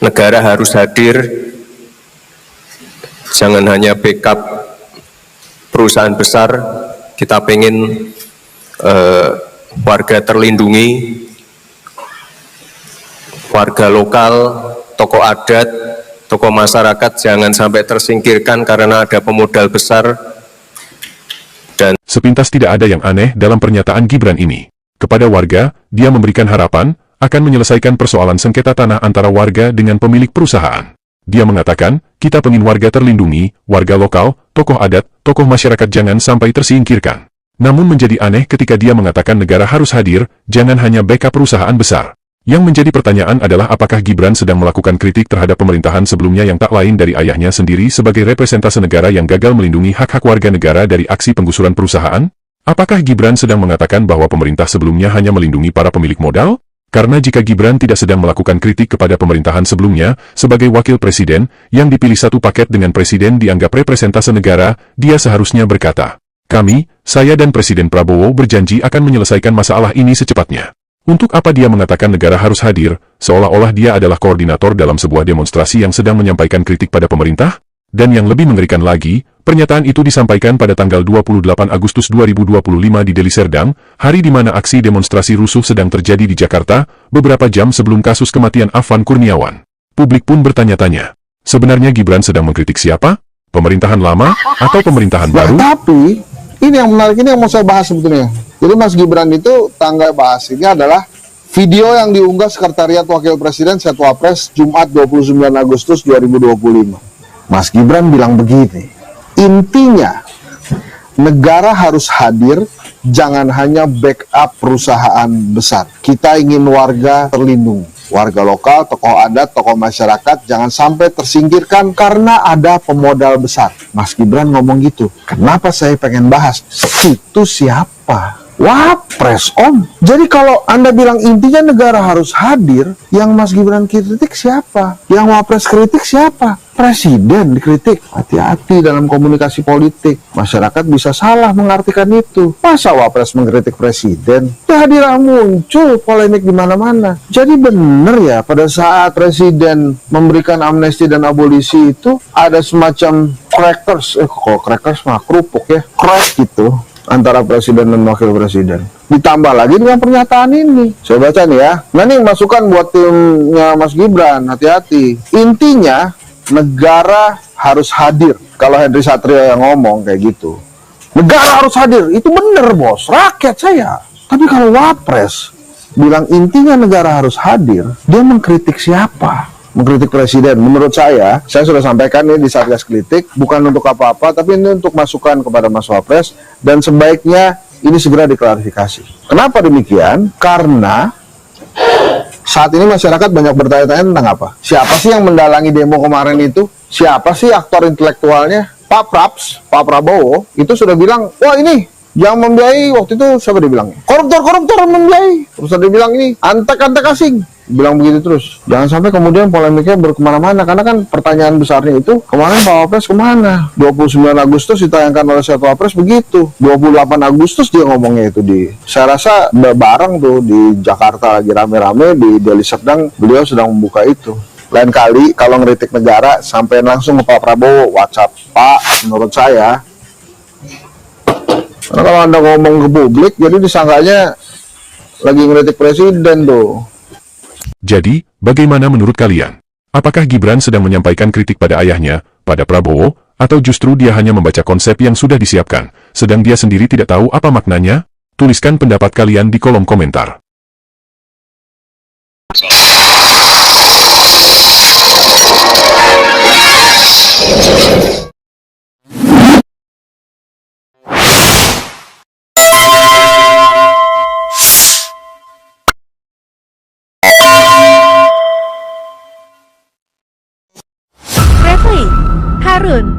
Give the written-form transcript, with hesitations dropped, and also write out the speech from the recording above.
negara harus hadir, jangan hanya backup perusahaan besar, kita pengen warga terlindungi, warga lokal, tokoh adat, tokoh masyarakat jangan sampai tersingkirkan karena ada pemodal besar. Dan sepintas tidak ada yang aneh dalam pernyataan Gibran ini. Kepada warga, dia memberikan harapan akan menyelesaikan persoalan sengketa tanah antara warga dengan pemilik perusahaan. Dia mengatakan, kita ingin warga terlindungi, warga lokal, tokoh adat, tokoh masyarakat jangan sampai tersingkirkan. Namun menjadi aneh ketika dia mengatakan negara harus hadir, jangan hanya backup perusahaan besar. Yang menjadi pertanyaan adalah apakah Gibran sedang melakukan kritik terhadap pemerintahan sebelumnya yang tak lain dari ayahnya sendiri sebagai representase negara yang gagal melindungi hak-hak warga negara dari aksi penggusuran perusahaan? Apakah Gibran sedang mengatakan bahwa pemerintah sebelumnya hanya melindungi para pemilik modal? Karena jika Gibran tidak sedang melakukan kritik kepada pemerintahan sebelumnya, sebagai wakil presiden, yang dipilih satu paket dengan presiden dianggap representase negara, dia seharusnya berkata, kami, saya dan Presiden Prabowo berjanji akan menyelesaikan masalah ini secepatnya. Untuk apa dia mengatakan negara harus hadir, seolah-olah dia adalah koordinator dalam sebuah demonstrasi yang sedang menyampaikan kritik pada pemerintah? Dan yang lebih mengerikan lagi, pernyataan itu disampaikan pada tanggal 28 Agustus 2025 di Deli Serdang, hari di mana aksi demonstrasi rusuh sedang terjadi di Jakarta, beberapa jam sebelum kasus kematian Afwan Kurniawan. Publik pun bertanya-tanya, sebenarnya Gibran sedang mengkritik siapa? Pemerintahan lama atau pemerintahan baru? Tapi, ini yang menarik, ini yang mau saya bahas sebetulnya. Jadi Mas Gibran itu tanggal bahas ini adalah video yang diunggah Sekretariat Wakil Presiden Setwapres Jumat 29 Agustus 2025. Mas Gibran bilang begini, intinya negara harus hadir, jangan hanya backup perusahaan besar. Kita ingin warga terlindungi, warga lokal, tokoh adat, tokoh masyarakat jangan sampai tersingkirkan karena ada pemodal besar. Mas Gibran ngomong gitu. Kenapa saya pengen bahas? Itu siapa? Wapres, Om. Jadi kalau Anda bilang intinya negara harus hadir, yang Mas Gibran kritik siapa? Yang Wapres kritik siapa? Presiden dikritik. Hati-hati dalam komunikasi politik. Masyarakat bisa salah mengartikan itu. Masa Wapres mengkritik Presiden? Kehadiran muncul polemik di mana-mana. Jadi benar ya, pada saat Presiden memberikan amnesti dan abolisi itu, ada semacam crackers. Kok crackers mah kerupuk ya. Crack gitu. Antara presiden dan wakil presiden. Ditambah lagi dengan pernyataan ini. Saya baca nih ya. Nah ini masukan buat timnya Mas Gibran. Hati-hati. Intinya negara harus hadir. Kalau Henry Satrio yang ngomong kayak gitu. Negara harus hadir. Itu bener bos. Rakyat saya. Tapi kalau Wapres bilang intinya negara harus hadir. Dia mengkritik siapa? Mengkritik presiden. Menurut saya sudah sampaikan ini di Satgas Kritik, bukan untuk apa-apa, tapi ini untuk masukan kepada Mas Wapres, dan sebaiknya ini segera diklarifikasi. Kenapa demikian? Karena saat ini masyarakat banyak bertanya-tanya tentang apa? Siapa sih yang mendalangi demo kemarin itu? Siapa sih aktor intelektualnya? Pak Prabowo, itu sudah bilang, wah ini yang membiayai, waktu itu siapa dia bilangnya? Koruptor membiayai. Terus dia bilang ini, antek-antek asing. Bilang begitu terus. Jangan sampai kemudian polemiknya berkemana-mana. Karena kan pertanyaan besarnya itu, kemarin Pak Wapres kemana? 29 Agustus ditayangkan oleh Setwapres begitu. 28 Agustus dia ngomongnya itu di... Saya rasa bareng tuh di Jakarta lagi rame-rame, di Deli Serdang, beliau sedang membuka itu. Lain kali kalau ngeritik negara, sampai langsung ke Pak Prabowo, WhatsApp. Pak, menurut saya, karena kalau Anda ngomong ke publik, jadi disangkanya lagi ngeritik presiden tuh. Jadi, bagaimana menurut kalian? Apakah Gibran sedang menyampaikan kritik pada ayahnya, pada Prabowo, atau justru dia hanya membaca konsep yang sudah disiapkan, sedang dia sendiri tidak tahu apa maknanya? Tuliskan pendapat kalian di kolom komentar. Refli Harun